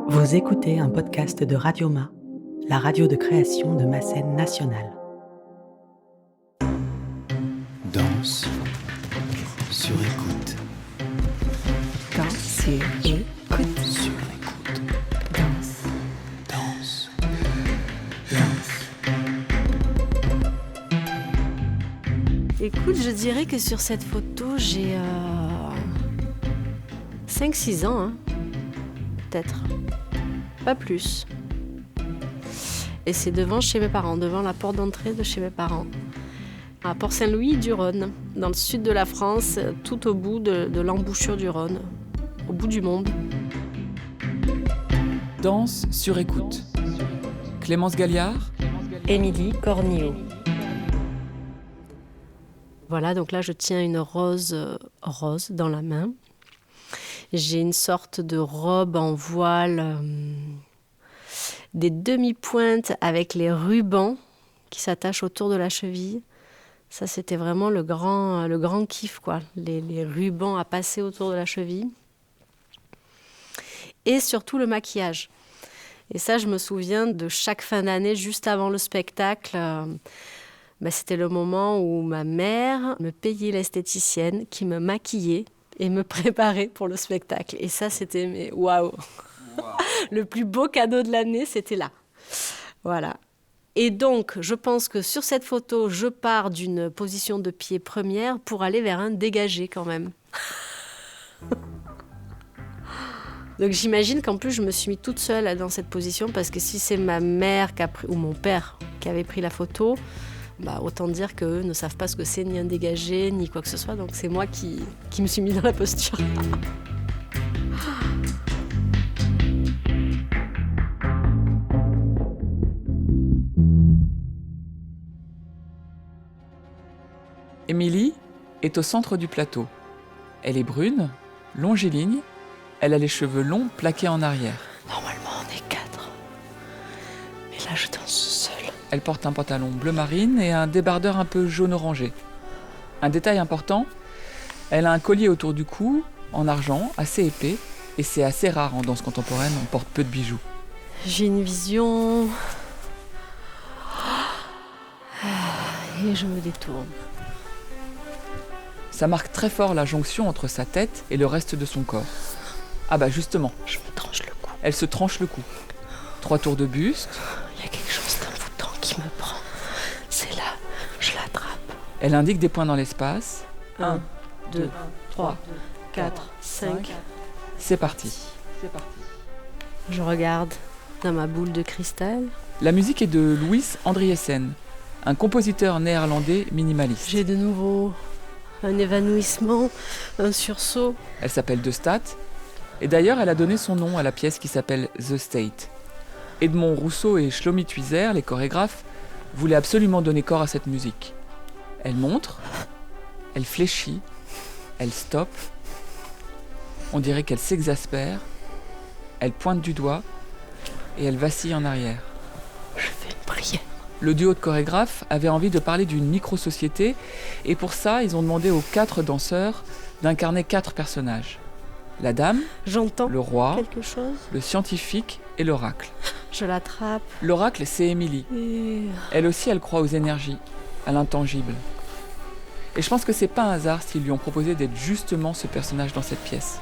Vous écoutez un podcast de Radioma, la radio de création de ma scène nationale. Danse sur écoute. Danse sur écoute. Sur écoute. Danse. Danse. Écoute, je dirais que sur cette photo, j'ai 5-6 ans, peut-être. Pas plus. Et c'est devant chez mes parents, devant la porte d'entrée de chez mes parents. À Port-Saint-Louis-du-Rhône, dans le sud de la France, tout au bout de l'embouchure du Rhône, au bout du monde. Danse sur écoute. Clémence Galliard, Émilie Cornillot. Voilà, donc là je tiens une rose dans la main. J'ai une sorte de robe en voile, des demi-pointes avec les rubans qui s'attachent autour de la cheville. Ça, c'était vraiment le grand kiff, quoi. Les rubans à passer autour de la cheville. Et surtout le maquillage. Et ça, je me souviens de chaque fin d'année, juste avant le spectacle. C'était le moment où ma mère me payait l'esthéticienne qui me maquillait et me préparait pour le spectacle. Et ça, c'était waouh. Le plus beau cadeau de l'année, c'était là. Voilà. Et donc, je pense que sur cette photo, je pars d'une position de pied première pour aller vers un dégagé quand même. Donc j'imagine qu'en plus, je me suis mise toute seule dans cette position parce que si c'est ma mère ou mon père qui avait pris la photo, autant dire qu'eux ne savent pas ce que c'est, ni un dégagé, ni quoi que ce soit. Donc c'est moi qui me suis mise dans la posture. Émilie est au centre du plateau. Elle est brune, longiligne, elle a les cheveux longs plaqués en arrière. Normalement, on est 4. Mais là, je danse seule. Elle porte un pantalon bleu marine et un débardeur un peu jaune-orangé. Un détail important, elle a un collier autour du cou, en argent, assez épais, et c'est assez rare en danse contemporaine, on porte peu de bijoux. J'ai une vision... Et je me détourne. Ça marque très fort la jonction entre sa tête et le reste de son corps. Justement. Je me tranche le cou. Elle se tranche le cou. 3 tours de buste. Il y a quelque chose d'envoûtant qui me prend. C'est là, je l'attrape. Elle indique des points dans l'espace. 1, 2, 3, 4, 5. C'est parti. Je regarde dans ma boule de cristal. La musique est de Louis Andriessen, un compositeur néerlandais minimaliste. J'ai de nouveau un évanouissement, un sursaut. Elle s'appelle De Staat, et d'ailleurs elle a donné son nom à la pièce qui s'appelle The State. Edmond Rousseau et Shlomi Tuiser, les chorégraphes, voulaient absolument donner corps à cette musique. Elle montre, elle fléchit, elle stoppe, on dirait qu'elle s'exaspère, elle pointe du doigt et elle vacille en arrière. Je fais une prière. Le duo de chorégraphes avait envie de parler d'une micro-société et pour ça, ils ont demandé aux 4 danseurs d'incarner 4 personnages. La dame, J'entends le roi, quelque chose. le scientifique et l'oracle. Je l'attrape. L'oracle, c'est Émilie. Et... Elle aussi, elle croit aux énergies, à l'intangible. Et je pense que c'est pas un hasard s'ils lui ont proposé d'être justement ce personnage dans cette pièce.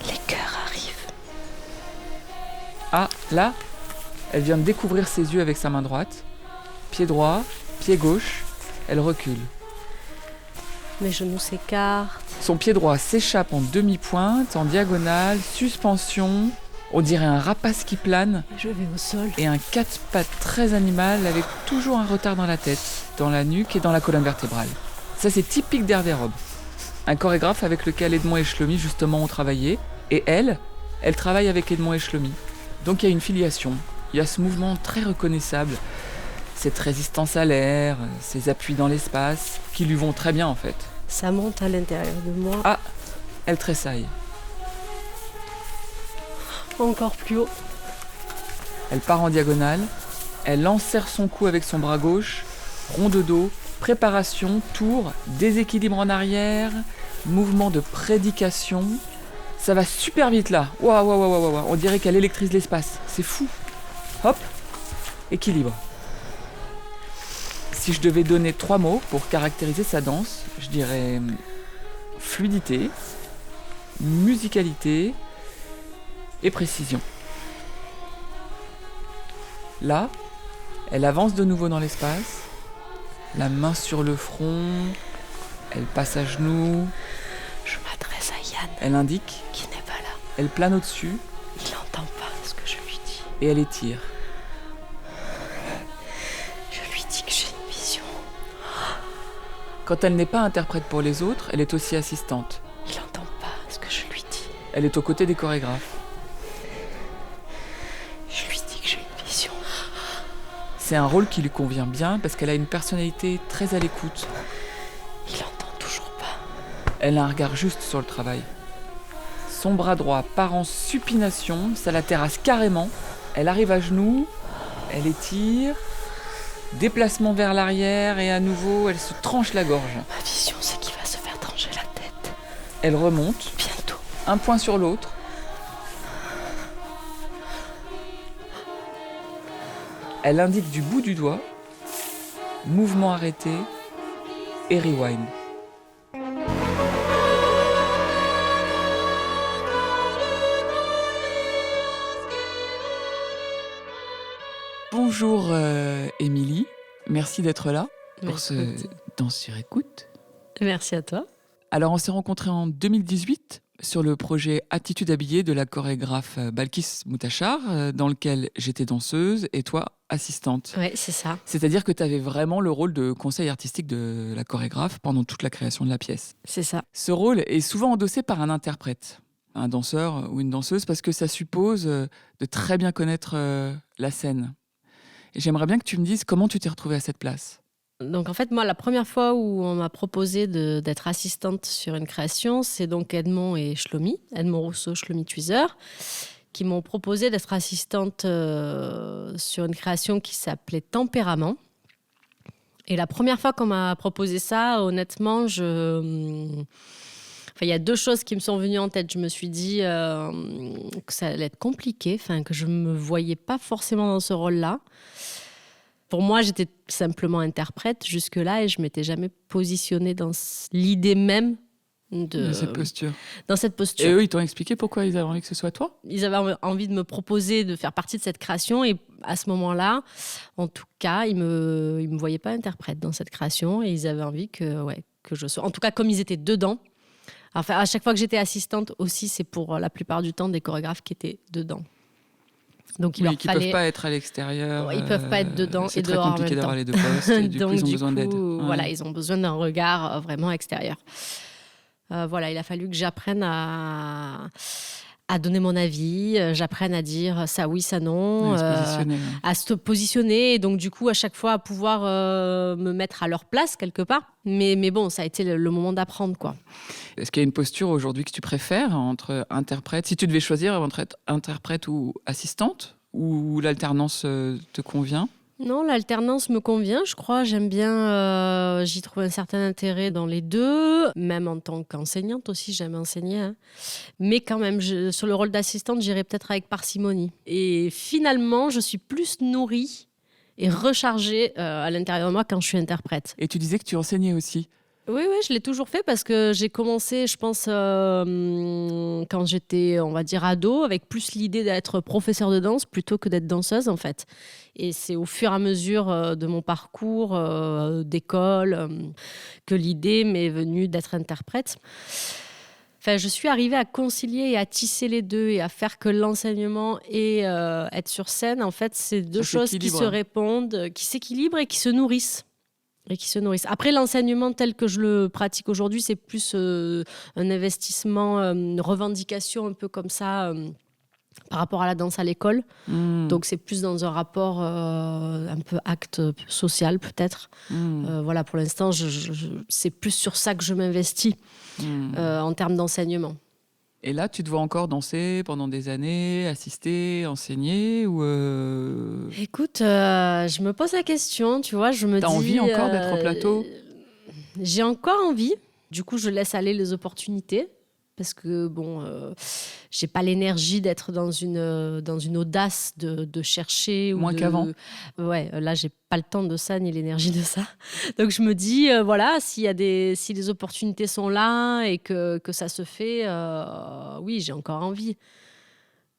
Les cœurs arrivent. Ah, là, elle vient de découvrir ses yeux avec sa main droite. Pied droit, pied gauche, elle recule. Mes genoux s'écartent. Son pied droit s'échappe en demi-pointe, en diagonale, suspension. On dirait un rapace qui plane. Je vais au sol. Et un 4 pattes très animal avec toujours un retard dans la tête, dans la nuque et dans la colonne vertébrale. Ça, c'est typique d'Hervé Rob. Un chorégraphe avec lequel Edmond et Shlomi justement ont travaillé. Et elle travaille avec Edmond et Shlomi. Donc il y a une filiation. Il y a ce mouvement très reconnaissable, cette résistance à l'air, ces appuis dans l'espace, qui lui vont très bien en fait. Ça monte à l'intérieur de moi. Ah, elle tressaille. Encore plus haut. Elle part en diagonale, elle enserre son cou avec son bras gauche, rond de dos, préparation, tour, déséquilibre en arrière, mouvement de prédication. Ça va super vite là. Waouh, waouh, waouh, waouh. On dirait qu'elle électrise l'espace. C'est fou. Hop. Équilibre. Si je devais donner 3 mots pour caractériser sa danse, je dirais fluidité, musicalité et précision. Là, elle avance de nouveau dans l'espace, la main sur le front, elle passe à genoux, Je m'adresse à Yann, elle indique, qui n'est pas là. elle plane au-dessus Il n'entend pas ce que je lui dis. et elle étire. Je lui dis que j'ai une vision. Quand elle n'est pas interprète pour les autres, elle est aussi assistante. Il n'entend pas ce que je lui dis. Elle est aux côtés des chorégraphes. Je lui dis que j'ai une vision. C'est un rôle qui lui convient bien parce qu'elle a une personnalité très à l'écoute. Il entend toujours pas. Elle a un regard juste sur le travail. Son bras droit part en supination, ça la terrasse carrément. Elle arrive à genoux, elle étire, déplacement vers l'arrière et à nouveau elle se tranche la gorge. Ma vision, c'est qu'il va se faire trancher la tête. Elle remonte, Bientôt. un point sur l'autre. Elle indique du bout du doigt, mouvement arrêté et rewind. Bonjour Émilie, merci d'être là pour ce Danse sur écoute. Merci à toi. Alors on s'est rencontrés en 2018 sur le projet Attitude habillée de la chorégraphe Balkis Moutachar, dans lequel j'étais danseuse et toi assistante. Oui, c'est ça. C'est-à-dire que tu avais vraiment le rôle de conseil artistique de la chorégraphe pendant toute la création de la pièce. C'est ça. Ce rôle est souvent endossé par un interprète, un danseur ou une danseuse, parce que ça suppose de très bien connaître la scène. Et j'aimerais bien que tu me dises comment tu t'es retrouvée à cette place. Donc en fait, moi, la première fois où on m'a proposé d'être assistante sur une création, c'est donc Edmond et Shlomi, Edmond Rousseau, Shlomi Twizer, qui m'ont proposé d'être assistante sur une création qui s'appelait Tempérament. Et la première fois qu'on m'a proposé ça, honnêtement, il y a 2 choses qui me sont venues en tête. Je me suis dit que ça allait être compliqué, que je ne me voyais pas forcément dans ce rôle-là. Pour moi, j'étais simplement interprète jusque-là et je ne m'étais jamais positionnée dans l'idée même De cette posture. dans cette posture. Et eux, ils t'ont expliqué pourquoi ils avaient envie que ce soit toi ? Ils avaient envie de me proposer de faire partie de cette création et à ce moment-là, en tout cas, ils me voyaient pas interprète dans cette création et ils avaient envie que je sois... En tout cas, comme ils étaient dedans. Enfin, à chaque fois que j'étais assistante aussi, c'est pour la plupart du temps des chorégraphes qui étaient dedans. Donc, Oui, qui ne peuvent pas être à l'extérieur. Ils ne peuvent pas être dedans et dehors en même temps. C'est très compliqué d'avoir les 2 postes et du coup, ils ont besoin d'aide. Voilà, ils ont besoin d'un regard vraiment extérieur. Voilà, il a fallu que j'apprenne à donner mon avis, j'apprenne à dire ça oui, ça non, Oui, se positionner. à se positionner et donc du coup à chaque fois à pouvoir me mettre à leur place quelque part. Mais bon, ça a été le moment d'apprendre, quoi. Est-ce qu'il y a une posture aujourd'hui que tu préfères entre interprète, si tu devais choisir entre être interprète ou assistante, ou l'alternance te convient ? Non, l'alternance me convient, je crois. J'aime bien, j'y trouve un certain intérêt dans les 2. Même en tant qu'enseignante aussi, j'aime enseigner. Hein. Mais quand même, sur le rôle d'assistante, j'irai peut-être avec parcimonie. Et finalement, je suis plus nourrie et rechargée à l'intérieur de moi quand je suis interprète. Et tu disais que tu enseignais aussi. Oui, je l'ai toujours fait parce que j'ai commencé, je pense, quand j'étais, on va dire, ado, avec plus l'idée d'être professeur de danse plutôt que d'être danseuse, en fait. Et c'est au fur et à mesure de mon parcours d'école que l'idée m'est venue d'être interprète. Enfin, je suis arrivée à concilier et à tisser les 2 et à faire que l'enseignement et être sur scène, en fait, c'est 2 choses qui se répondent, qui s'équilibrent et qui se nourrissent. Après, l'enseignement tel que je le pratique aujourd'hui, c'est plus un investissement, une revendication un peu comme ça par rapport à la danse à l'école. Donc, c'est plus dans un rapport un peu acte social, peut-être. Voilà, pour l'instant, c'est plus sur ça que je m'investis en termes d'enseignement. Et là, tu te vois encore danser pendant des années, assister, enseigner ou Écoute, je me pose la question, tu vois, je me dis... T'as envie encore d'être au plateau ? J'ai encore envie. Du coup, je laisse aller les opportunités. parce que j'ai pas l'énergie d'être dans une audace de chercher. Moins qu'avant. Ouais, là, j'ai pas le temps de ça, ni l'énergie de ça. Donc, je me dis, si les opportunités sont là et que ça se fait, oui, j'ai encore envie.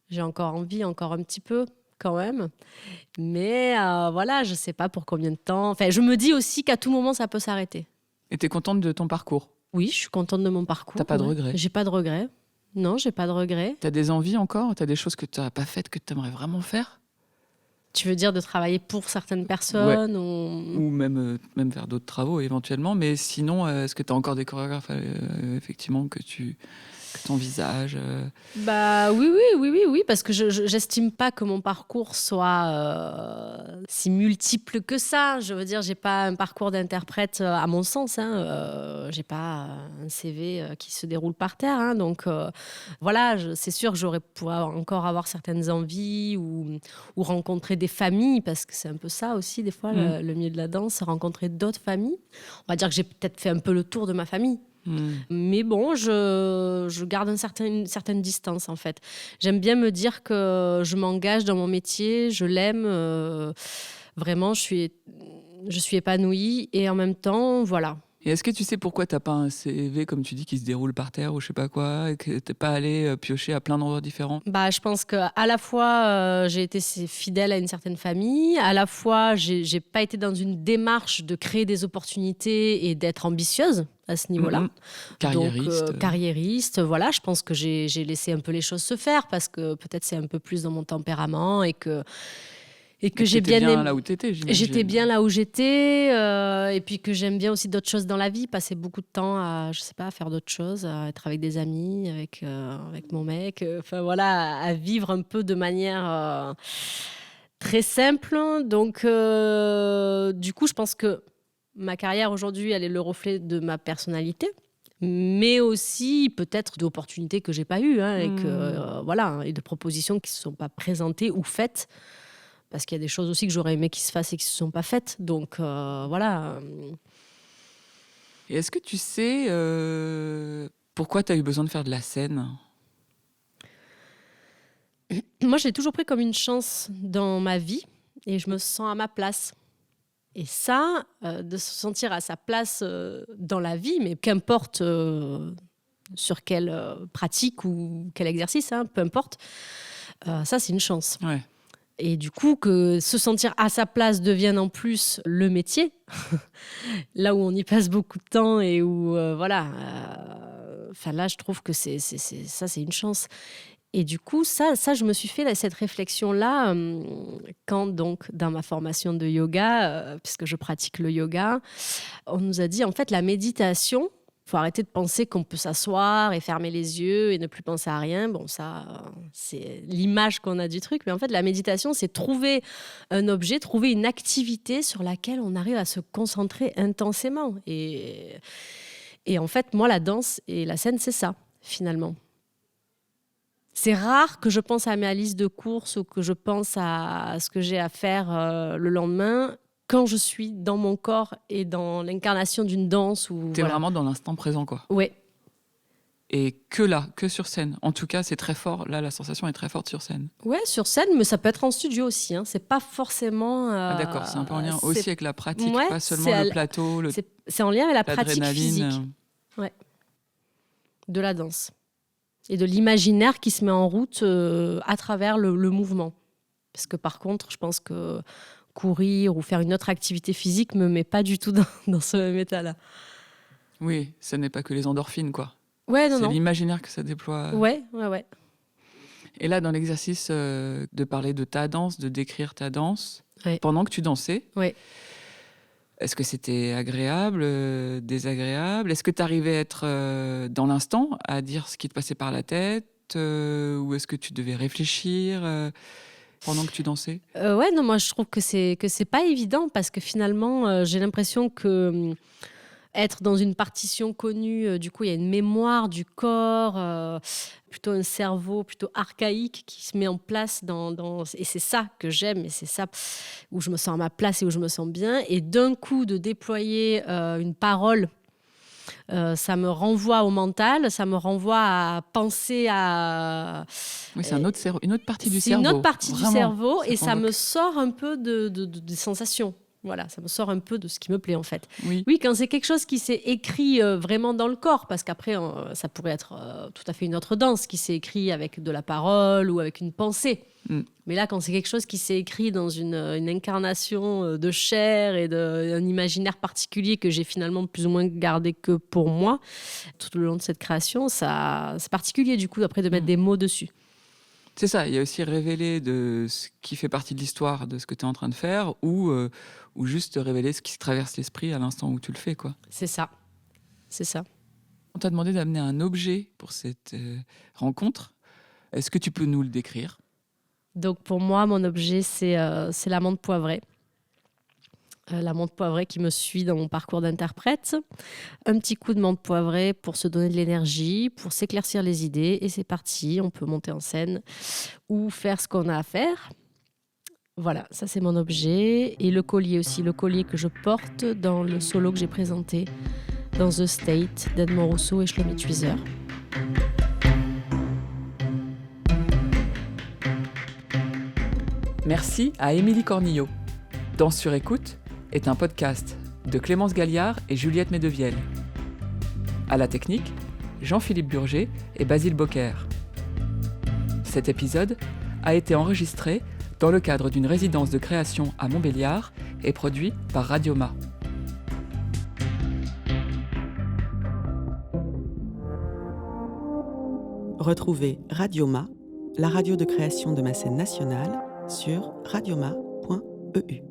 J'ai encore envie, encore un petit peu, quand même. Mais je sais pas pour combien de temps. Enfin, je me dis aussi qu'à tout moment, ça peut s'arrêter. Et t'es contente de ton parcours? Oui, je suis contente de mon parcours. T'as pas de regrets? J'ai pas de regrets. Non, j'ai pas de regrets. T'as des envies encore? T'as des choses que t'as pas faites que t'aimerais vraiment faire? Tu veux dire de travailler pour certaines personnes ou même faire d'autres travaux éventuellement. Mais sinon, est-ce que t'as encore des chorégraphes effectivement que t'envisages Oui, parce que j'estime pas que mon parcours soit si multiple que ça. Je veux dire, j'ai pas un parcours d'interprète à mon sens. J'ai pas un CV qui se déroule par terre. Donc c'est sûr que j'aurais pu encore avoir certaines envies ou rencontrer des familles, parce que c'est un peu ça aussi des fois le milieu de la danse, rencontrer d'autres familles. On va dire que j'ai peut-être fait un peu le tour de ma famille. Mais bon, je garde une certaine distance, en fait. J'aime bien me dire que je m'engage dans mon métier, je l'aime. Vraiment, je suis épanouie. Et en même temps, voilà. Et est-ce que tu sais pourquoi t'as pas un CV, comme tu dis, qui se déroule par terre ou je sais pas quoi, et que t'es pas allé piocher à plein d'endroits différents? Je pense qu'à la fois, j'ai été fidèle à une certaine famille, à la fois, j'ai pas été dans une démarche de créer des opportunités et d'être ambitieuse à ce niveau-là. Carriériste. Donc, carriériste, voilà. Je pense que j'ai laissé un peu les choses se faire, parce que peut-être c'est un peu plus dans mon tempérament et que j'ai bien aimé. Là où t'étais, j'imagine. J'étais bien là où j'étais, et puis que j'aime bien aussi d'autres choses dans la vie, passer beaucoup de temps à faire d'autres choses, à être avec des amis, avec mon mec, à vivre un peu de manière très simple. Donc, du coup, je pense que ma carrière aujourd'hui, elle est le reflet de ma personnalité, mais aussi peut-être d'opportunités que j'ai pas eues, et et de propositions qui se sont pas présentées ou faites. Parce qu'il y a des choses aussi que j'aurais aimé qu'ils se fassent et qui ne se sont pas faites. Donc, voilà. Et est-ce que tu sais pourquoi tu as eu besoin de faire de la scène? Moi, je l'ai toujours pris comme une chance dans ma vie et je me sens à ma place. Et ça, de se sentir à sa place dans la vie, mais qu'importe sur quelle pratique ou quel exercice, peu importe, ça, c'est une chance. Ouais. Et du coup, que se sentir à sa place devienne en plus le métier, là où on y passe beaucoup de temps et où, là, je trouve que c'est une chance. Et du coup, ça je me suis fait cette réflexion-là quand, donc, dans ma formation de yoga, puisque je pratique le yoga, on nous a dit, en fait, la méditation, il faut arrêter de penser qu'on peut s'asseoir et fermer les yeux et ne plus penser à rien. Bon, ça, c'est l'image qu'on a du truc. Mais en fait, la méditation, c'est trouver un objet, trouver une activité sur laquelle on arrive à se concentrer intensément. Et en fait, moi, la danse et la scène, c'est ça, finalement. C'est rare que je pense à ma liste de courses ou que je pense à ce que j'ai à faire le lendemain, quand je suis dans mon corps et dans l'incarnation d'une danse. T'es vraiment dans l'instant présent, quoi. Ouais. Et que sur scène. En tout cas, c'est très fort. Là, la sensation est très forte sur scène. Ouais, sur scène, mais ça peut être en studio aussi. C'est pas forcément... d'accord, c'est un peu en lien aussi avec la pratique, pas seulement le plateau. C'est en lien avec la pratique physique. Ouais. De la danse. Et de l'imaginaire qui se met en route à travers le mouvement. Parce que par contre, je pense que courir ou faire une autre activité physique me met pas du tout dans ce même état-là. Oui, ce n'est pas que les endorphines, quoi. Ouais, non. C'est l'imaginaire que ça déploie. Ouais. Et là, dans l'exercice de parler de ta danse, de décrire ta danse, ouais. Pendant que tu dansais, ouais. Est-ce que c'était agréable, désagréable? Est-ce que tu arrivais à être dans l'instant, à dire ce qui te passait par la tête, ou est-ce que tu devais réfléchir pendant que tu dansais? Ouais, non, moi je trouve que c'est pas évident, parce que finalement j'ai l'impression que être dans une partition connue, du coup il y a une mémoire du corps, plutôt un cerveau plutôt archaïque qui se met en place et c'est ça que j'aime, et c'est ça où je me sens à ma place et où je me sens bien. Et d'un coup de déployer une parole Ça me renvoie au mental, ça me renvoie à penser à... Oui, c'est une autre partie du C'est cerveau. une autre partie Vraiment, du cerveau et ça convoque. me sort un peu des sensations. Voilà, ça me sort un peu de ce qui me plaît en fait. Oui. Oui, quand c'est quelque chose qui s'est écrit vraiment dans le corps, parce qu'après, ça pourrait être tout à fait une autre danse qui s'est écrit avec de la parole ou avec une pensée. Mais là, quand c'est quelque chose qui s'est écrit dans une incarnation de chair et d'un imaginaire particulier que j'ai finalement plus ou moins gardé que pour moi, tout le long de cette création, c'est particulier du coup après de mettre des mots dessus. C'est ça, il y a aussi révéler de ce qui fait partie de l'histoire de ce que tu es en train de faire ou juste révéler ce qui se traverse l'esprit à l'instant où tu le fais, quoi. C'est ça. On t'a demandé d'amener un objet pour cette rencontre. Est-ce que tu peux nous le décrire ? Donc pour moi, mon objet, c'est la menthe poivrée. La menthe poivrée qui me suit dans mon parcours d'interprète. Un petit coup de menthe poivrée pour se donner de l'énergie, pour s'éclaircir les idées. Et c'est parti, on peut monter en scène ou faire ce qu'on a à faire. Voilà, ça c'est mon objet. Et le collier aussi, le collier que je porte dans le solo que j'ai présenté dans The State d'Edmond Rousseau et Shlomi Tweezer. Merci à Émilie Cornillo. Danse sur écoute est un podcast de Clémence Galliard et Juliette Medevielle. À la technique, Jean-Philippe Burger et Basile Bocquer. Cet épisode a été enregistré dans le cadre d'une résidence de création à Montbéliard et produit par Radioma. Retrouvez Radioma, la radio de création de ma scène nationale, sur radioma.eu.